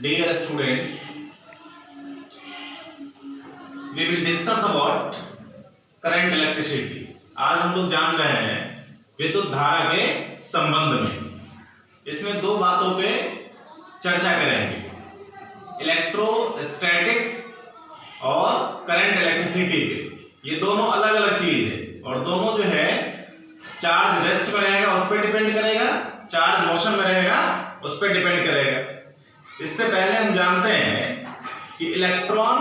Dear students, we will discuss about current electricity. आज हम लोग जान रहे हैं विद्युत धारा के संबंध में। इसमें दो बातों पे चर्चा करेंगे, इलेक्ट्रोस्टैटिक्स और करंट इलेक्ट्रिसिटी पे। ये दोनों अलग अलग चीज है और दोनों जो है चार्ज रेस्ट में रहेगा उस पर डिपेंड करेगा, चार्ज मोशन में रहेगा उस पर डिपेंड करेगा। इससे पहले हम जानते हैं कि इलेक्ट्रॉन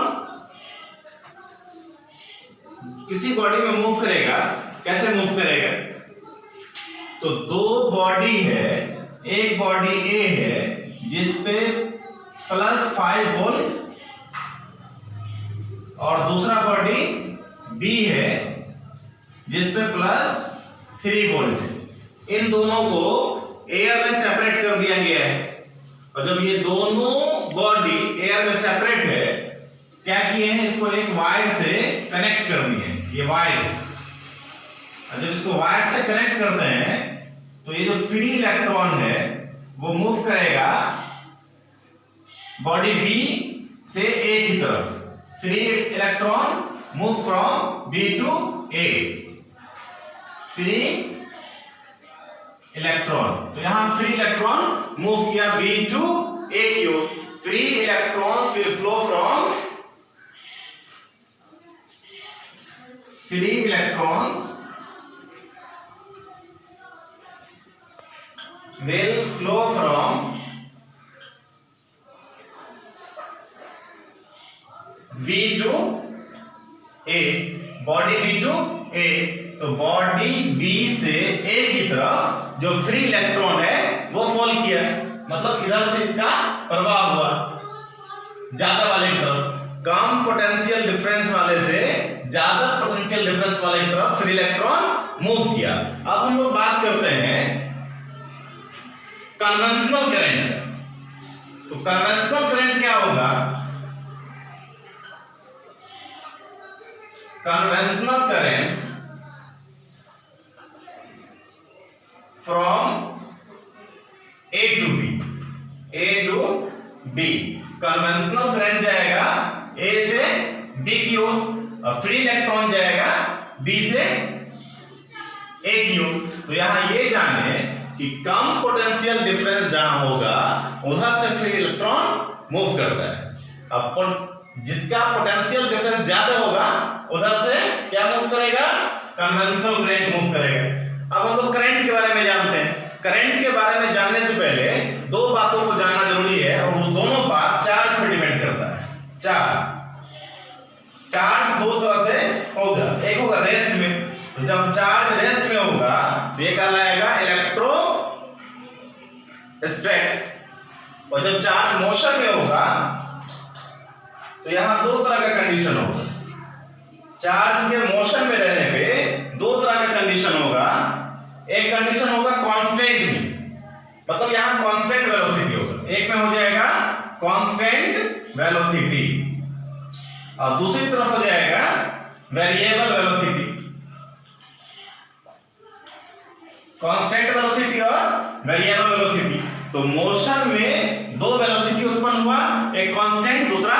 किसी बॉडी में मूव करेगा, कैसे मूव करेगा। तो दो बॉडी है, एक बॉडी ए है जिसपे +5 वोल्ट और दूसरा बॉडी बी है जिसपे +3 वोल्ट है। इन दोनों को एयर में सेपरेट कर दिया गया है और जब ये दोनों बॉडी एयर में सेपरेट है, क्या किए हैं, इसको एक वायर से कनेक्ट कर दिए हैं। ये वायर, और जब इसको वायर से कनेक्ट करते हैं तो ये जो फ्री इलेक्ट्रॉन है वो मूव करेगा बॉडी बी से ए की तरफ। Free electron move from B to A, free electron. तो यहां फ्री इलेक्ट्रॉन मूव किया बी टू ए की ओर। Free electrons will flow from free electrons will flow from B to A, body B to A। तो body B से A की तरफ जो फ्री इलेक्ट्रॉन है वो फॉल किया, मतलब इधर से इसका प्रभाव हुआ ज्यादा वाले की तरफ। कम पोटेंशियल डिफरेंस वाले से ज्यादा पोटेंशियल डिफरेंस वाले की तरफ फ्री इलेक्ट्रॉन मूव किया। अब हम लोग बात करते हैं कन्वेंशनल करंट। तो कन्वेंशनल करंट क्या होगा? Conventional current from A to B, A to B. Conventional current जाएगा ए से बी की ओर और फ्री इलेक्ट्रॉन जाएगा बी से ए की ओर। तो यहां ये जाने कि कम पोटेंशियल डिफरेंस जहां होगा उधर से फ्री इलेक्ट्रॉन मूव करता है। अब जिसका पोटेंशियल डिफरेंस ज्यादा होगा उधर से क्या मूव करेगा? कन्वेंशनल करंट मूव करेगा। अब हम लोग करंट के बारे में जानते हैं। करंट के बारे में जानने से पहले दो बातों को जानना जरूरी है और वो दोनों बात चार्ज पर डिपेंड करता है। चार्ज दो तरह से होगा, एक होगा रेस्ट में। तो जब चार्ज रेस्ट में होगा तो ये कहलाएगा इलेक्ट्रोस्टैटिक्स, और जब चार्ज मोशन में होगा तो यहां दो तरह का कंडीशन होगा। चार्ज के मोशन में रहने पे दो तरह का कंडीशन होगा। एक कंडीशन होगा कांस्टेंट में, मतलब यहां कांस्टेंट वेलोसिटी होगा। एक में हो जाएगा कांस्टेंट वेलोसिटी और दूसरी तरफ हो जाएगा वेरिएबल वेलोसिटी। कांस्टेंट वेलोसिटी और वेरिएबल वेलोसिटी। तो मोशन में दो वेलोसिटी उत्पन्न हुआ, एक कांस्टेंट दूसरा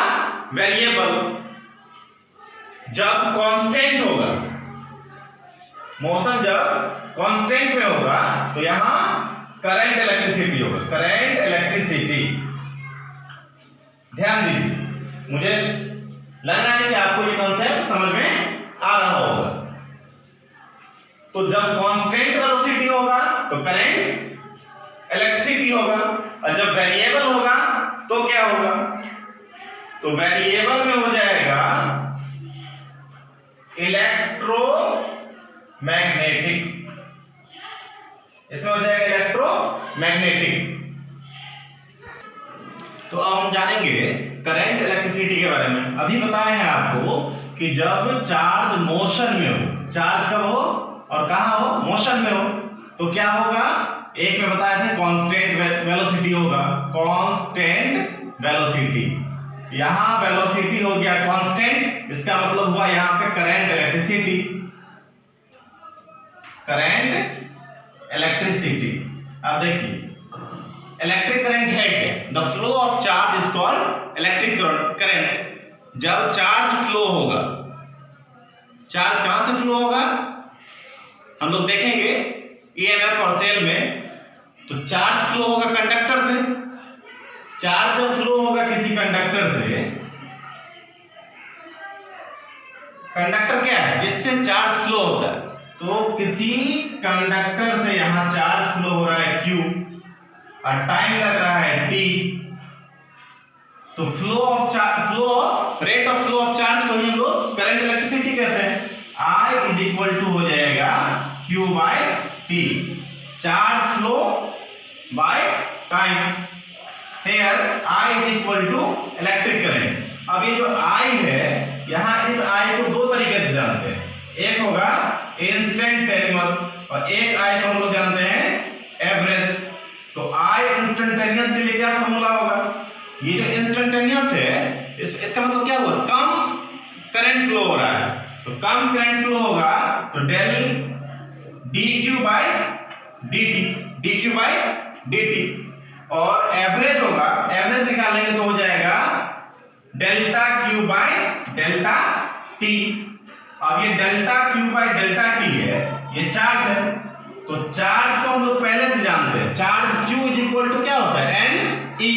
वेरिएबल। जब कांस्टेंट होगा, मोशन जब कांस्टेंट में होगा तो यहां करंट इलेक्ट्रिसिटी होगा, करंट इलेक्ट्रिसिटी। ध्यान दीजिए, मुझे लग रहा है कि आपको ये कॉन्सेप्ट समझ में आ रहा होगा। तो जब कांस्टेंट वेलोसिटी होगा तो करंट इलेक्ट्रिसिटी होगा, और जब वेरिएबल होगा तो क्या होगा? तो वेरिएबल में हो जाएगा इलेक्ट्रोमैग्नेटिक, इसमें हो जाएगा इलेक्ट्रोमैग्नेटिक। तो अब हम जानेंगे करंट इलेक्ट्रिसिटी के बारे में। अभी बताए हैं आपको कि जब चार्ज मोशन में हो, चार्ज कब हो और कहां हो? मोशन में हो। तो क्या होगा? एक में बताए थे कांस्टेंट वेलोसिटी होगा, कांस्टेंट वेलोसिटी। यहां वेलोसिटी हो गया कांस्टेंट, इसका मतलब हुआ यहां पे करंट इलेक्ट्रिसिटी, करंट इलेक्ट्रिसिटी। अब देखिए इलेक्ट्रिक करंट है क्या? The flow of charge is called electric current. जब चार्ज फ्लो होगा, चार्ज कहां से फ्लो होगा? हम लोग देखेंगे ईएमएफ और सेल में, तो चार्ज फ्लो होगा कंडक्टर से। चार्ज जब फ्लो होगा किसी कंडक्टर से, कंडक्टर क्या है? जिससे चार्ज फ्लो होता है, तो किसी कंडक्टर से यहां चार्ज फ्लो हो रहा है Q और टाइम लग रहा है T, तो rate of flow of charge को हम लोग करंट इलेक्ट्रिसिटी कहते हैं। I इज इक्वल टू हो जाएगा Q by T, charge flow by time. Here I is equal to electric current. अब ये जो I है, यहां इस I को दो तरीके से जानते हैं, एक होगा इंस्टेंटेनियस और एक I को हम लोग जानते हैं एवरेज। तो I इंस्टेंटेनियस के लिए क्या फॉर्मूला होगा? ये जो इंस्टेंटेनियस है, इसका मतलब क्या हुआ? कम करंट फ्लो हो रहा है, तो कम करंट फ्लो होगा तो डेल dq बाय dt। और एवरेज होगा, एवरेज निकालेंगे तो हो जाएगा delta q by delta t। अब ये delta q by delta t है, ये चार्ज है, तो चार्ज को हम लोग पहले से जानते हैं। Charge q is equal to क्या होता है? ne।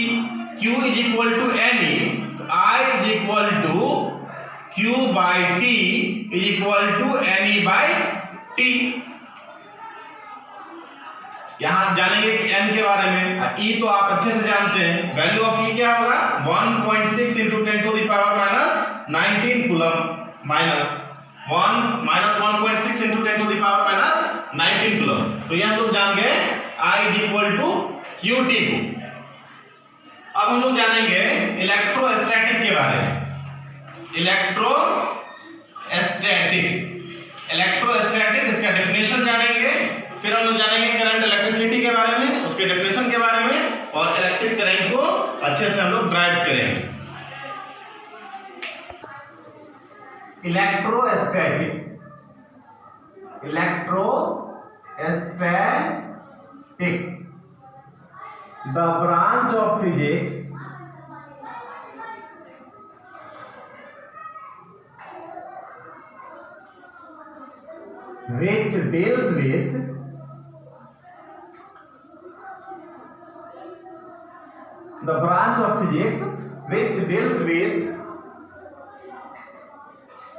q is equal to ne, तो I is equal to q by t is equal to ne by t। यहां जानेंगे कि n के बारे में। E तो आप अच्छे से जानते हैं, वैल्यू ऑफ E क्या होगा? 1.6 into 10 to the power minus 19 coulomb minus 1.6 into 10 to the power minus 19 coulomb. तो ये हम लोग जान गए I is equal to QT को। अब हम लोग जानेंगे इलेक्ट्रोस्टैटिक के बारे में। इलेक्ट्रोस्टैटिक इसका डेफिनेशन जानेंगे, फिर हम लोग जानेंगे करंट इलेक्ट्रिसिटी के बारे में, उसके डेफिनेशन के बारे में, और इलेक्ट्रिक करंट को अच्छे से हम लोग ड्राइव करेंगे। Electrostatic the branch of physics which deals with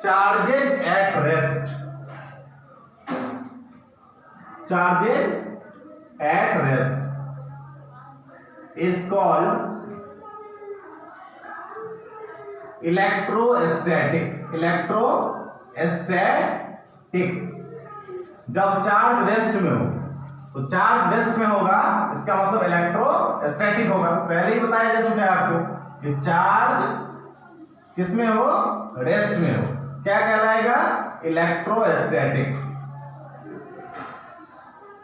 charges at rest is called electrostatic. जब चार्ज रेस्ट में हो, तो चार्ज रेस्ट में होगा, इसका मतलब इलेक्ट्रोस्टैटिक होगा। पहले ही बताया जा चुका है आपको कि चार्ज किस में हो? रेस्ट में हो, क्या कहलाएगा? इलेक्ट्रोस्टैटिक।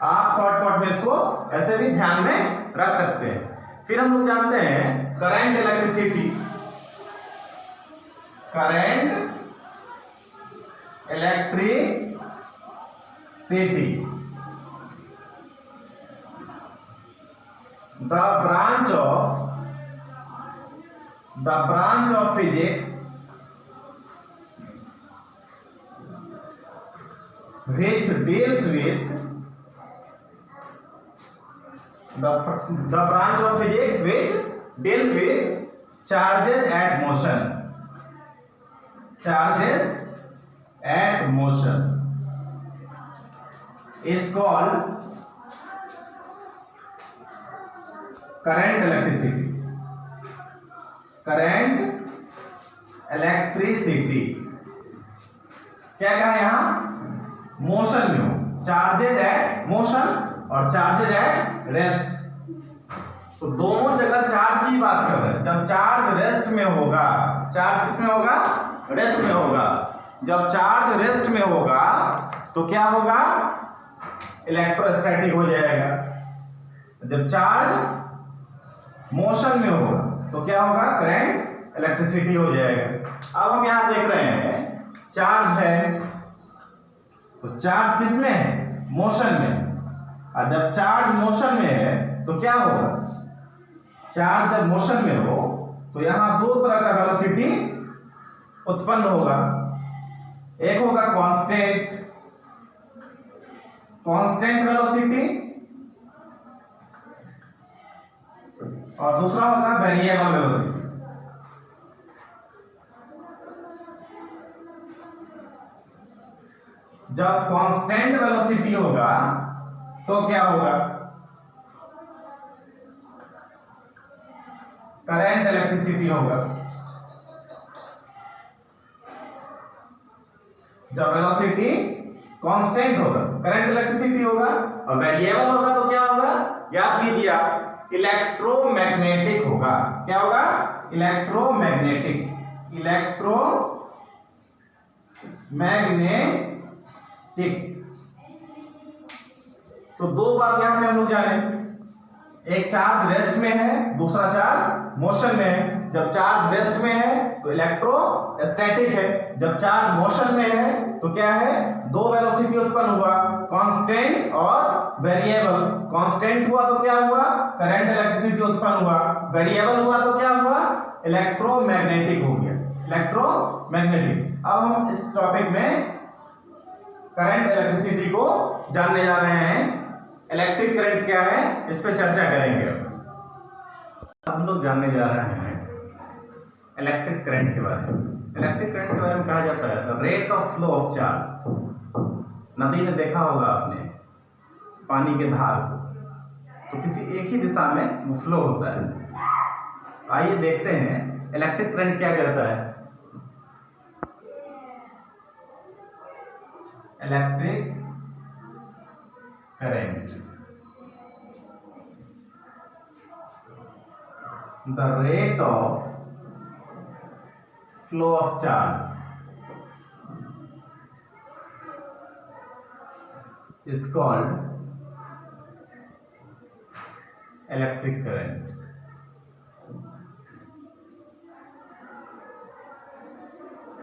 आप शॉर्टकट में इसको ऐसे भी ध्यान में रख सकते हैं। फिर हम लोग जानते हैं current electricity. the branch of physics which deals with charges at motion is called current electricity. क्या कहा यहां? मोशन में हो, चार्जेज एट मोशन और चार्जेज एट रेस्ट। तो दोनों जगह चार्ज की बात कर रहे हैं। जब चार्ज रेस्ट में होगा, चार्ज किस में होगा? रेस्ट में होगा। जब चार्ज रेस्ट में होगा तो क्या होगा? इलेक्ट्रोस्टैटिक हो जाएगा। जब चार्ज मोशन में होगा तो क्या होगा? करंट इलेक्ट्रिसिटी हो जाएगा। अब हम यहां देख रहे हैं चार्ज है, तो चार्ज किस में है? मोशन में। और जब चार्ज मोशन में है तो क्या होगा? चार्ज जब मोशन में हो तो यहां दो तरह का वेलोसिटी उत्पन्न होगा। एक होगा कांस्टेंट वेलोसिटी और दूसरा होगा वेरिएबल वेलोसिटी। जब कांस्टेंट वेलोसिटी होगा तो क्या होगा? करंट इलेक्ट्रिसिटी होगा। जब वेलोसिटी कांस्टेंट होगा करंट इलेक्ट्रिसिटी होगा, और वेरिएबल होगा तो क्या होगा? याद कीजिए आप, इलेक्ट्रोमैग्नेटिक होगा। क्या होगा? इलेक्ट्रोमैग्नेटिक तो दो बात यहां पे हम लोग जाने, एक चार्ज रेस्ट में है, दूसरा चार्ज मोशन में है। जब चार्ज रेस्ट में है तो इलेक्ट्रोस्टैटिक है, जब चार्ज मोशन में है तो क्या है? दो वेलोसिटी उत्पन्न हुआ, कांस्टेंट और वेरिएबल। कांस्टेंट हुआ तो क्या हुआ? करंट इलेक्ट्रिसिटी उत्पन्न हुआ। वेरिएबल हुआ तो क्या हुआ? इलेक्ट्रोमैग्नेटिक हो गया, इलेक्ट्रोमैग्नेटिक। अब हम इस टॉपिक में करंट इलेक्ट्रिसिटी को जानने जा रहे हैं। इलेक्ट्रिक करंट क्या है इस पे चर्चा करेंगे। हम लोग जानने जा रहे हैं इलेक्ट्रिक करंट के बारे में। इलेक्ट्रिक करंट के बारे में कहा जाता है the rate of flow of charge. नदी में देखा होगा आपने पानी के धार को, तो किसी एक ही दिशा में वो फ्लो होता है। आइए देखते हैं इलेक्ट्रिक करंट क्या करता है। Electric current, the rate of flow of charge is called electric current.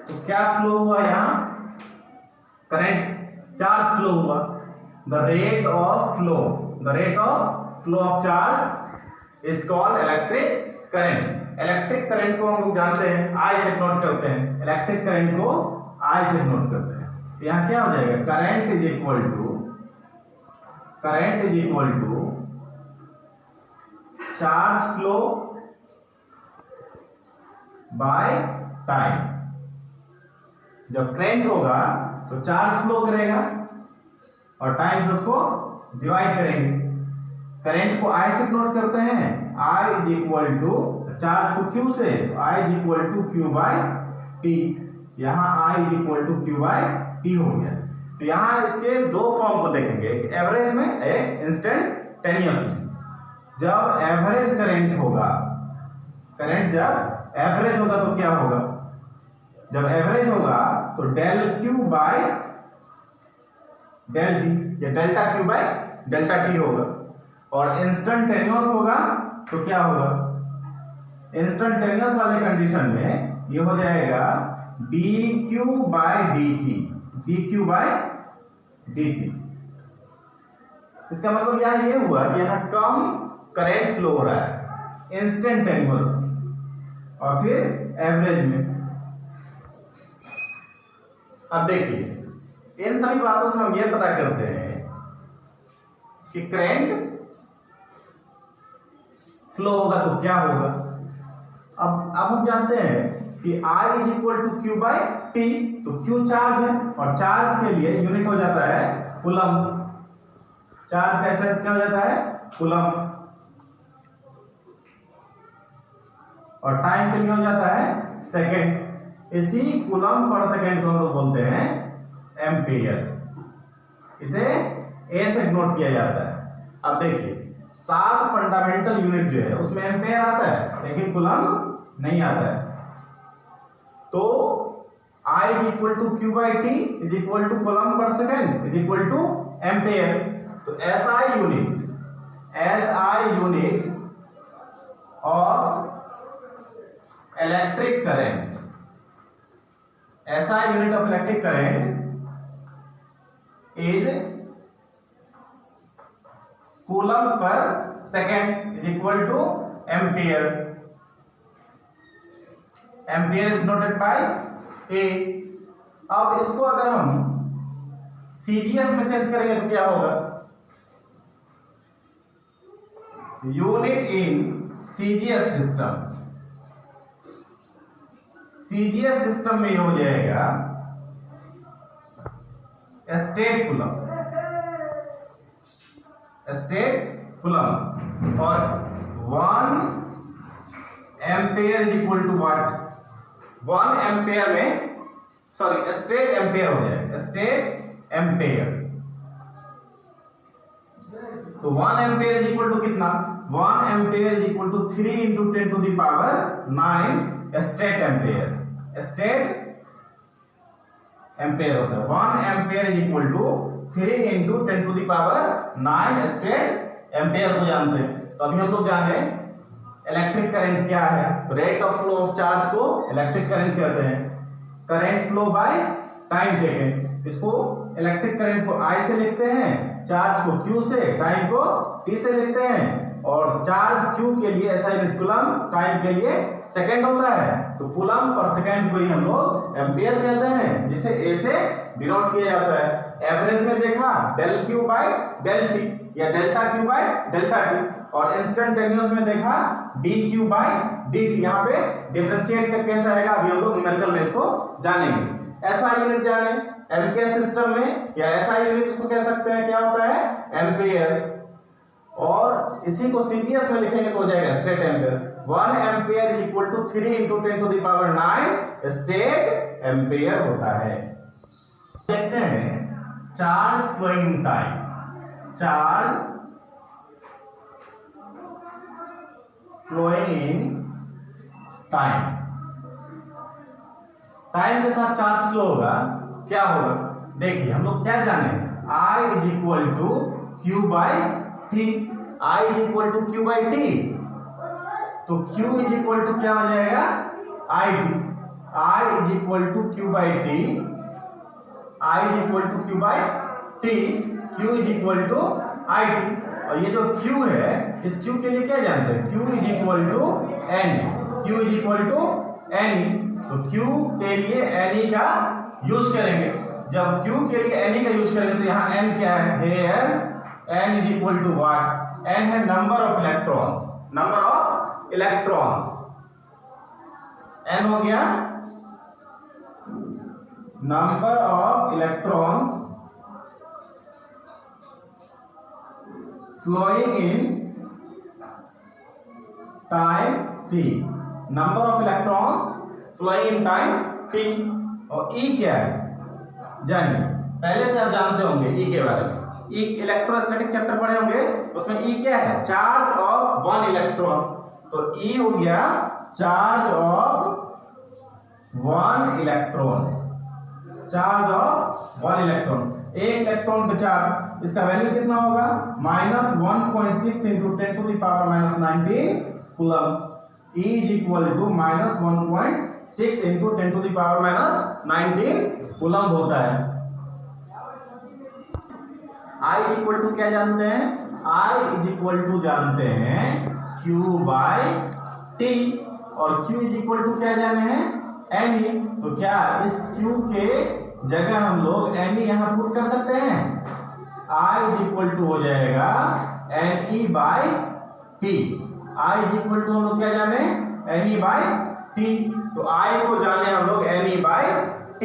तो क्या फ्लो हुआ यहां? करंट, चार्ज फ्लो हुआ। The rate of flow of charge is called electric current. Electric current को हम लोग जानते हैं, आई से नोट करते हैं। इलेक्ट्रिक करंट को आई से नोट करते हैं। यहां क्या हो जाएगा? Current is equal to charge flow by time. जब करंट होगा तो चार्ज फ्लो करेगा और टाइम से उसको डिवाइड करेंगे। करंट को आई से नोट करते हैं, I is equal to charge को Q से, I is equal to Q by T. यहाँ I is equal to Q by T हो गया। तो यहाँ इसके दो फॉर्म को देखेंगे, एक एवरेज में, एक इंस्टेंटेनियस में। जब एवरेज करंट होगा, करंट जब एवरेज होगा तो क्या होगा? जब एवरेज होगा तो del Q by del T या delta Q by delta T होगा। और इंस्टेंटेनियस होगा तो क्या होगा? इंस्टेंटेनियस वाले कंडीशन में ये हो जाएगा dq बाय dt, इसका मतलब यह ये हुआ कि यहाँ कम करंट फ्लो हो रहा है इंस्टेंटेनियस और फिर एवरेज में। अब देखिए इन सभी बातों से हम ये पता करते हैं कि करंट फ्लो होगा तो क्या होगा। अब हम जानते हैं कि I is equal to Q by T, तो Q चार्ज है और चार्ज के लिए यूनिट हो जाता है कूलम। चार्ज कैसे क्या हो जाता है? कूलम। और टाइम के लिए हो जाता है सेकेंड। इसी कूलम पर सेकेंड को हम लोग बोलते हैं एम्पियर। इसे ए से नोट किया जाता है। अब देखिए 7 फंडामेंटल यूनिट जो है उसमें एम्पेयर आता है लेकिन कूलम नहीं आता है। तो I is equal to Q by T is equal to coulomb per second is equal to ampere. तो SI unit of electric current, SI unit of electric current is coulomb per second is equal to ampere, ampere is noted by A. अब इसको अगर हम CGS में change करेंगे तो क्या होगा, unit in CGS system, CGS system में हो जाएगा स्टेट कूलम, स्टेट कूलम, और 1 ampere is equal to what, 1 ampere में, सॉरी स्टेट एम्पेयर हो जाएगा, स्टेट एम्पेयर। तो 1 एम्पेयर इज इक्वल टू कितना, 1 ampere is equal to 3 into 10 to the power 9 stat ampere, stat ampere होता है। 1 ampere is equal to 3 into 10 to the power 9 stat ampere को जानते हैं। तो अभी हम लोग जाने इलेक्ट्रिक करंट क्या है, तो rate of flow of charge को इलेक्ट्रिक करंट कहते हैं, current flow by time taken. इसको इलेक्ट्रिक करंट को I से लिखते हैं, चार्ज को Q से, टाइम को T से लिखते हैं, और चार्ज Q के लिए ऐसा यूनिट कूलम, टाइम के लिए सेकंड होता है, तो कूलम पर सेकंड को ही हम लोग एम्पियर कहते हैं, जिसे A से डिनोट किया जाता है। एवरेज में देखा del Q by del T या delta Q by delta T, और इंस्टेंटेनियस में देखा dQ बाय dt। यहाँ पे डिफरेंशिएट का केस आएगा, अभी हम लोग न्यूमेरिकल में इसको जानेंगे। ऐसा यूनिट जाने एमके सिस्टम में, या ऐसा यूनिट इसको कह सकते हैं क्या होता है, एम्पियर, और इसी को सीजीएस में लिखेंगे तो हो जाएगा stat ampere. 1 ampere is equal to 3 into 10 to the power 9 stat ampere होता है। देखते हैं charge flowing time, charge flowing in time, time के साथ चार्ज फ्लो होगा, क्या होगा, देखिए हम लोग क्या जाने, I is equal to Q by T, I is equal to Q by T, तो Q इज इक्वल टू क्या हो जाएगा, I T, I is equal to Q by T, I is equal to Q by T, Q is equal to I T. और ये जो Q है, इस Q के लिए क्या जानते हैं, Q is equal to N, Q is equal to N, तो Q के लिए एन का यूज करेंगे। जब Q के लिए एन का यूज करेंगे तो यहाँ n क्या है, here n is equal to what, n है number of electrons, number of electrons, n हो गया number of electrons flowing in time t, number of electrons flowing in time t। और E क्या है, जानिए, पहले से आप जानते होंगे E के बारे में, E इलेक्ट्रोस्टैटिक चैप्टर पढ़े होंगे, उसमें E क्या है, चार्ज ऑफ 1 इलेक्ट्रॉन, तो E हो गया charge of 1 electron, charge of 1 electron, एक इलेक्ट्रॉन पे चार्ज, इसका वैल्यू कितना होगा, -1.6 into 10 to the power -19 coulomb. E is equal to -1.6 into 10 to the power -19 coulomb होता है। I इज इक्वल टू क्या जानते हैं, I इज इक्वल टू जानते हैं Q बाई T, और Q इज इक्वल टू क्या जाने हैं, Ne, तो क्या इस Q के जगह हम लोग Ne यहाँ पुट कर सकते हैं, I इज इक्वल टू हो जाएगा Ne by T, I is equal to हम लोग क्या जाने, Ne बाई T, तो I को जाने हम लोग Ne बाई T।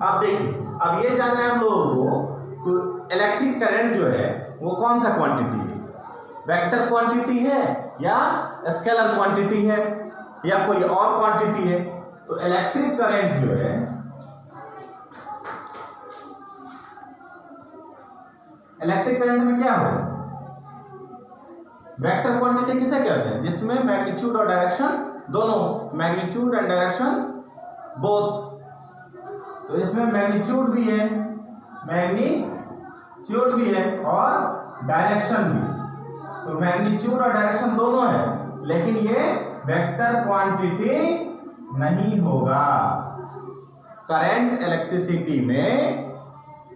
अब देखिए, अब ये जानना है हम लोगों को इलेक्ट्रिक करंट जो है वो कौन सा क्वांटिटी है, वेक्टर क्वांटिटी है या स्केलर क्वांटिटी है या कोई और क्वांटिटी है। तो इलेक्ट्रिक करंट जो है, इलेक्ट्रिक करंट में क्या होगा, वेक्टर क्वांटिटी किसे कहते हैं, जिसमें मैग्नीट्यूड और डायरेक्शन दोनों, मैग्नीट्यूड एंड डायरेक्शन बोथ, तो इसमें मैग्नीट्यूड भी है, मैग्नीट्यूड भी है और डायरेक्शन भी, तो मैग्नीट्यूड और डायरेक्शन दोनों है, लेकिन ये वेक्टर क्वांटिटी नहीं होगा। करंट इलेक्ट्रिसिटी में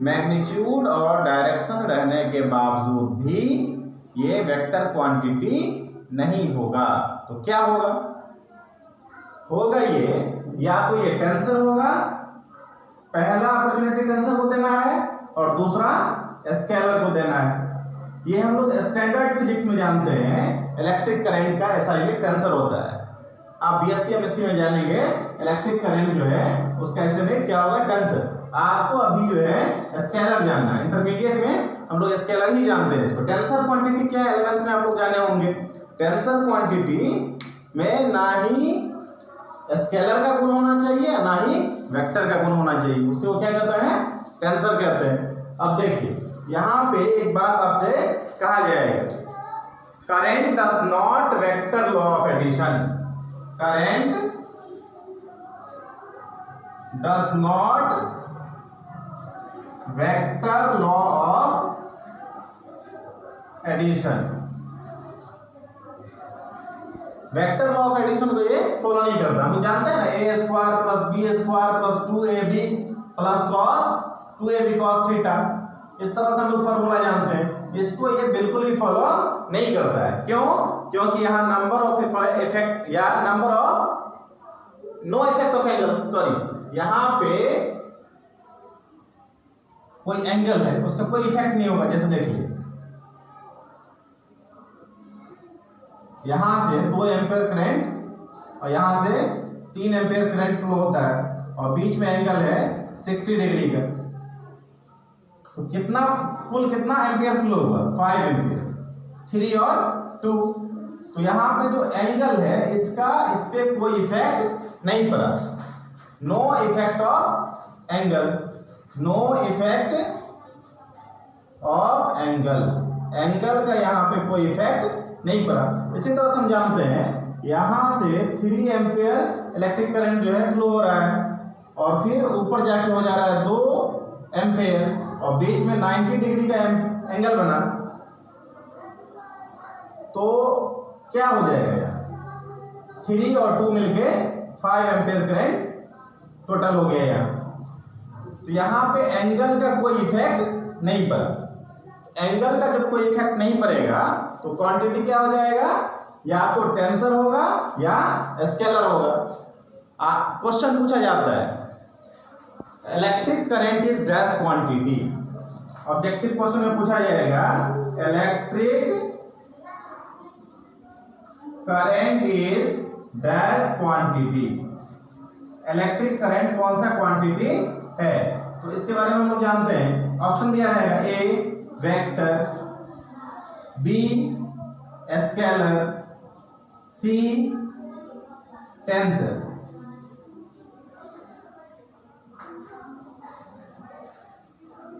मैग्नीट्यूड और डायरेक्शन रहने के बावजूद भी ये वेक्टर क्वांटिटी नहीं होगा। तो क्या होगा ये या तो ये टेंसर होगा, पहला अपॉर्चुनिटी टेंसर को देना है और दूसरा स्केलर को देना है। ये हम लोग स्टैंडर्ड फिजिक्स में जानते हैं, इलेक्ट्रिक करंट का ऐसा ही टेंसर होता है। आप बीएससी एमएससी में जानेंगे इलेक्ट्रिक करंट जो है उसका एसआई क्या होगा, टेंसर। आपको अभी जो है स्केलर जानना है, इंटरमीडिएट में हम लोग स्केलर ही जानते हैं इसको। टेंसर क्वांटिटी क्या है 11th में आप लोग जाने होंगे। टेंसर क्वांटिटी में ना ही स्केलर का गुण होना चाहिए ना ही वेक्टर का गुण होना चाहिए, उसे वो क्या कहते हैं, टेंसर कहते हैं। अब देखिए यहाँ पे एक बात आपसे कहा जाएगा, current does not vector law of addition, current does not vector law of addition. Vector law of addition को ये फॉलो नहीं करता। हम जानते हैं ना A square plus B square plus 2ab plus cos 2ab cos theta, इस तरह से हम लोग फॉर्मूला जानते हैं। इसको ये बिल्कुल भी फॉलो नहीं करता है। क्यों? क्योंकि यहाँ नंबर ऑफ इफेक्ट या number of no effect of angle, sorry, यहाँ पे कोई एंगल है उसका कोई इफेक्ट नहीं होगा। जैसे देखिए यहां से 2 एम्पीयर करंट और यहां से 3 एम्पीयर करंट फ्लो होता है और बीच में एंगल है 60 डिग्री का, तो कितना कुल कितना एम्पीयर फ्लो हुआ, 5 एम्पीयर, 3 और 2। तो यहाँ पे जो एंगल है इसका इस पे कोई इफेक्ट नहीं पड़ा, no effect of angle, no effect of angle, angle का यहाँ पे कोई इफेक्ट नहीं पड़ा। इसी तरह से हम जानते हैं यहाँ से 3 एम्पीयर इलेक्ट्रिक करंट जो है फ्लो हो रहा है और फिर ऊपर जाके हो जा रहा है 2 एम्पीयर और बीच में 90 डिग्री का एंगल बना, तो क्या हो जाएगा यहाँ 3 और 2 मिलके 5 एम्पीयर करंट टोटल हो गया यहाँ। तो यहाँ पे एंगल का कोई इफेक्ट नहीं पड़ा। एंगल का जब कोई इफेक्ट नहीं पड़ेगा तो क्वांटिटी क्या हो जाएगा, या तो टेंसर होगा या स्केलर होगा। क्वेश्चन पूछा जाता है electric current is dash quantity, objective question में पूछा जाएगा electric current is dash quantity, electric current कौन सा क्वांटिटी है। तो इसके बारे में हम लोग जानते हैं, ऑप्शन दिया रहेगा ए वेक्टर, बी स्केलर, सी टेंसर।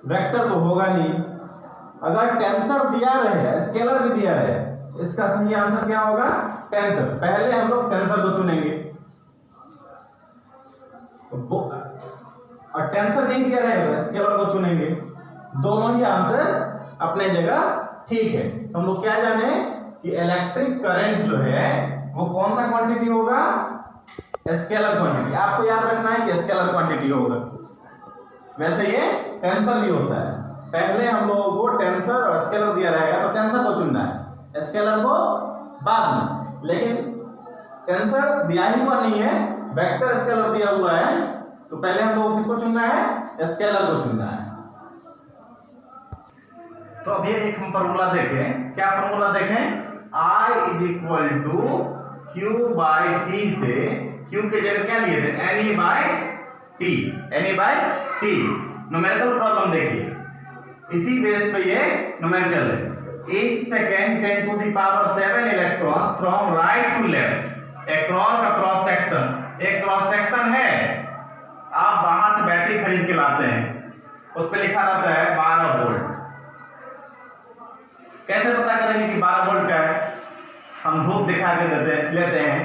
वेक्टर तो होगा नहीं, अगर टेंसर दिया रहे स्केलर भी दिया रहे इसका सही आंसर क्या होगा, टेंसर। पहले हम लोग टेंसर को चुनेंगे और टेंसर नहीं दिया रहेगा स्केलर को चुनेंगे, दोनों ही आंसर अपने जगह ठीक है। तो हम लोग क्या जाने कि इलेक्ट्रिक करंट जो है वो कौन सा क्वांटिटी होगा, स्केलर क्वांटिटी। आपको याद रखना है कि स्केलर क्वांटिटी होगा। वैसे ये टेंसर भी होता है, पहले हम लोगों को टेंसर और स्केलर दिया रहेगा तो टेंसर को चुनना है, स्केलर को बाद में। लेकिन टेंसर दिया ही हुआ नहीं है, वेक्टर स्केलर दिया हुआ है, तो पहले हम लोगों को किसको चुनना है, स्केलर को चुनना है। तो अभी एक हम फॉर्मूला देखें, क्या फॉर्मूला देखें, I is equal to Q by T से, क्यू के जगह क्या लिए थे, N by T, N by T. Numerical problem देखिए, इसी बेस पे ये न्यूमेरिकल है। each second 10 to the power 7 electrons from right to left across a cross section, एक क्रॉस सेक्शन है, आप बाहर से बैटरी खरीद के लाते हैं, उस पे लिखा रहता है 12 वोल्ट। कैसे पता करेंगे कि 12 वोल्ट का है, हम धूप दिखा के लेते हैं,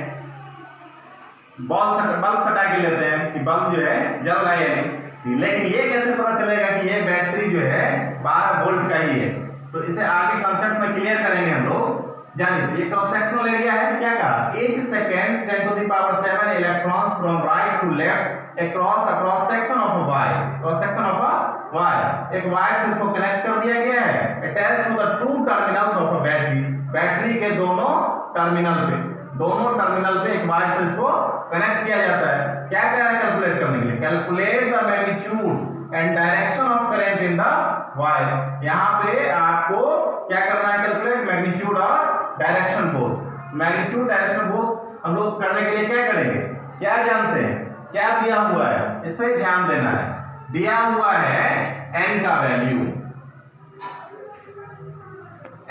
बल्ब सटा के लेते हैं कि बल्ब जो है जल रहा है या नहीं। लेकिन ये कैसे पता चलेगा कि ये बैटरी जो है 12 वोल्ट का ही है, तो इसे आगे कॉन्सेप्ट में क्लियर करेंगे हम लोग। जानिए ये क्रॉस सेक्शनल एरिया है, क्या कहा, each seconds 10 to the power 7 electrons from right to left across a cross section of a wire, cross section of a wire, एक वायर से इसको कनेक्ट कर दिया गया है, attached to the two terminals of a battery, battery के दोनों terminal पे दोनों टर्मिनल पे एक वायर से इसको कनेक्ट किया जाता है। क्या कह रहा है कैलकुलेट करने के लिए? Calculate the magnitude and direction of current in the wire. यहाँ पे आपको क्या करना है? कैलकुलेट मैग्नीट्यूड और direction both. Magnitude direction both हम लोग करने के लिए क्या करेंगे? क्या जानते हैं? क्या दिया हुआ है इस पे ध्यान देना है। दिया हुआ है n का वैल्यू,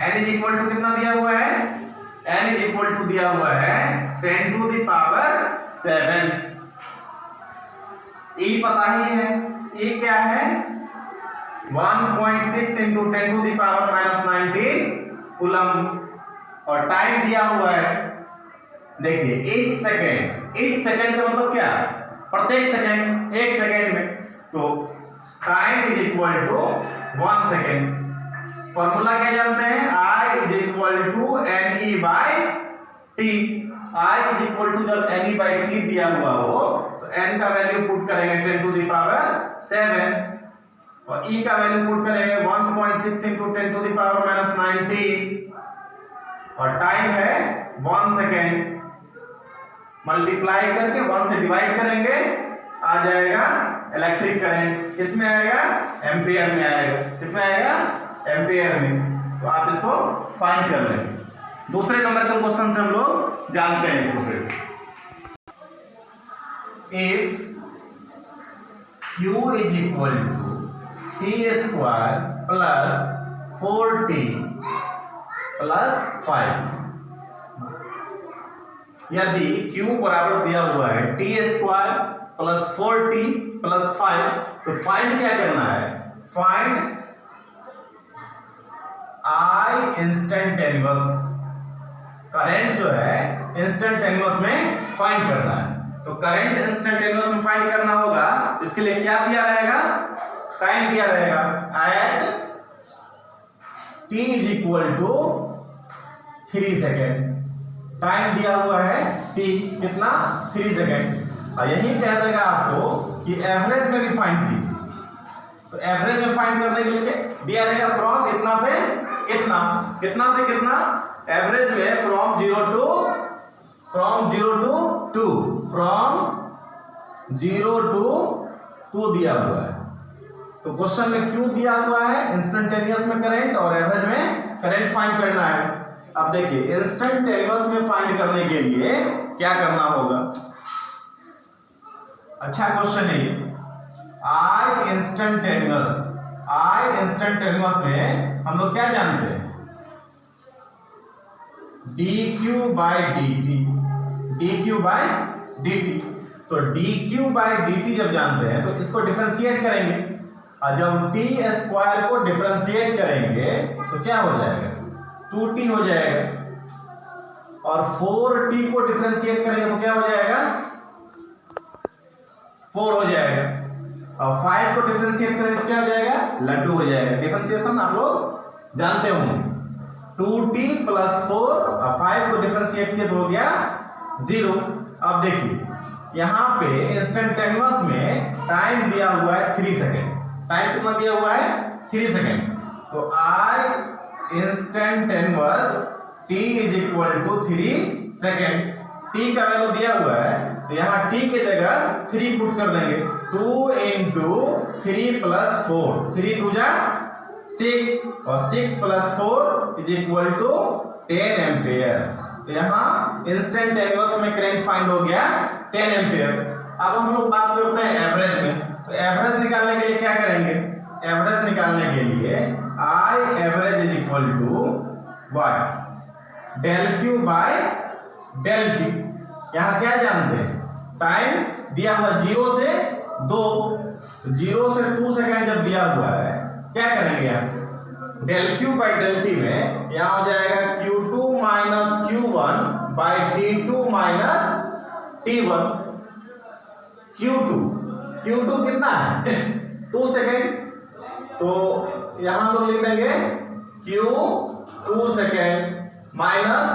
n इज इक्वल टू कितना दिया हुआ है? n इज इक्वल टू दिया हुआ है 10 टू द पावर 7। e पता ही है, e क्या है? 1.6 into 10 to the power -19 coulomb. और टाइम दिया हुआ है, देखिए 1 सेकेंड। 1 सेकेंड का मतलब क्या? प्रत्येक सेकेंड, 1 सेकेंड में, तो time is equal to 1 second. Formula क्या जानते हैं? I is equal to NE by T. I is equal to जब NE बाई टी दिया हुआ हो तो n का वैल्यू पुट करेंगे 10 टू द पावर 7 और e का वैल्यू पुट करेंगे 1.6 इंटू 10 टू द पावर -19 और टाइम है 1 सेकेंड। मल्टीप्लाई करके 1 से डिवाइड करेंगे, आ जाएगा इलेक्ट्रिक करंट। किसमें आएगा? एम्पियर में आएगा। किसमें आएगा? एम्पियर में। तो आप इसको फाइंड कर लेंगे। दूसरे नंबर के क्वेश्चन से हम लोग जानते हैं इसको। फिर if Q is equal to t square plus 4t plus 5, यदि Q बराबर दिया हुआ है t square plus 4t plus 5, तो फाइंड क्या करना है? Find I instantaneous. करंट जो है इंस्टेंटेनियस में फाइंड करना है। तो करंट इंस्टेंटेनियस में फाइंड करना होगा, इसके लिए क्या दिया रहेगा? टाइम दिया रहेगा। At t is equal to 3 second. Time दिया हुआ है t, कितना? 3 सेकेंड। और यही कह देगा आपको कि एवरेज में भी फाइंड कीजिए। तो एवरेज में फाइंड करने के लिए दिया रहेगा फ्रॉम इतना से इतना। कितना से कितना? एवरेज में फ्रॉम 0 टू 2, फ्रॉम 0 टू 2 दिया हुआ है। तो क्वेश्चन में क्यों दिया हुआ है? इंस्टेंटेनियस में करंट और एवरेज में करंट फाइंड करना है। अब देखिए इंस्टेंटेनियस में फाइंड करने के लिए क्या करना होगा? अच्छा क्वेश्चन है ये। I इंस्टेंटेनियस में हम लोग क्या जानते हैं? dq by dt। तो dq बाई dt जब जानते हैं तो इसको डिफरेंशिएट करेंगे, और जब t स्क्वायर को डिफरेंशिएट करेंगे तो क्या हो जाएगा? 2t हो जाएगा। और 4t को डिफरेंशिएट करेंगे तो क्या हो जाएगा? 4 हो जाएगा। और 5 को डिफरेंशिएट करें तो क्या हो जाएगा? लड्डू हो जाएगा। डिफरेंशिएशन आप लोग जानते होंगे। 2t प्लस 4 और 5 को डिफरेंशिएट किया तो हो गया 0। अब देखिए यहाँ पे इंस्टेंटेनियस में टाइम दिया हुआ है 3 सेकेंड। टाइम कितना दिया हुआ है? 3 सेकेंड। तो I instantaneous t is equal to 3 second. t का वैल्यू दिया हुआ है तो यहाँ t की जगह 3 पुट कर देंगे। 2 इंटू 3 प्लस 4, 3 2 जा 6 और 6 plus 4 is equal to 10 ampere. तो यहाँ इंस्टेंटेनियस में करंट फाइंड हो गया 10 एम्पियर। अब हम लोग बात करते हैं एवरेज में। तो एवरेज निकालने के लिए क्या करेंगे? एवरेज निकालने के लिए I average is equal to what? Del Q by del T। यहाँ क्या जानते हैं? टाइम दिया हुआ 0 से 2, 0 से 2 सेकेंड जब दिया हुआ है, क्या करेंगे यहाँ? Del Q by del T में यहाँ हो जाएगा Q2 minus Q1 by T2 minus T1। Q2 कितना है? 2 सेकेंड। तो यहाँ हम लोग लिख देंगे Q2 second minus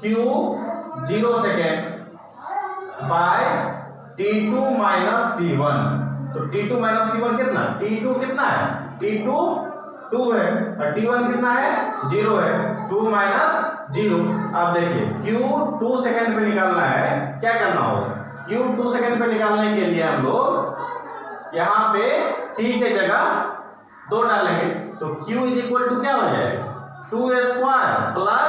Q0 second by T2 minus T1। तो T2 माइनस T1 कितना? T2 कितना है? T2 2 है और T1 कितना है? 0 है। 2 माइनस 0 अब देखिए Q 2 सेकंड पे निकालना है, क्या करना होगा? Q 2 सेकंड पे निकालने के लिए हम लोग यहाँ पे t के जगह 2 डालेंगे, तो Q इज इक्वल टू क्या हो जाएगा? 2 square plus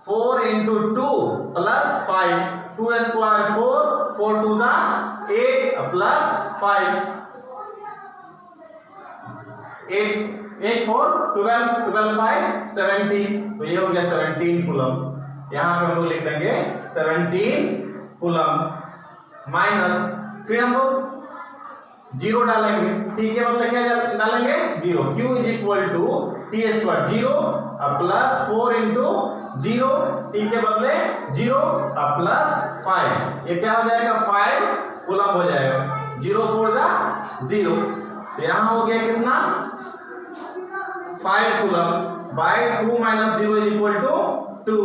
4 into 2 plus 5, 2 square 4, 4 to the 8 plus 5, 8 4 12, 12 5 17, तो ये हो गया 17 कूलम। यहाँ पे हम लोग लिख देंगे 17 कूलम माइनस, फिर हम लोग 0 डालेंगे, टी के बदले क्या डालेंगे? 0। Q is equal to T square 0 plus 4 into 0, T के बदले 0 प्लस 5, ये क्या हो जाएगा? 5 कूलम हो जाएगा, 0 4 जा 0, तो यहाँ हो गया कितना? 5 coulomb by 2 minus 0 is equal to 2,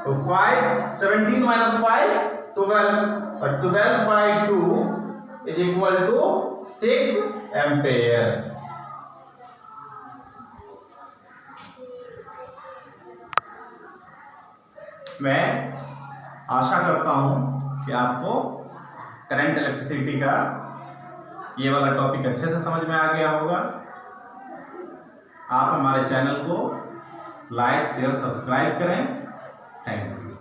तो 5 17 माइनस 5 12, और 12 by 2 is equal to 6 ampere. मैं आशा करता हूं कि आपको करंट इलेक्ट्रिसिटी का ये वाला टॉपिक अच्छे से समझ में आ गया होगा। आप हमारे चैनल को लाइक शेयर सब्सक्राइब करें। Thank you.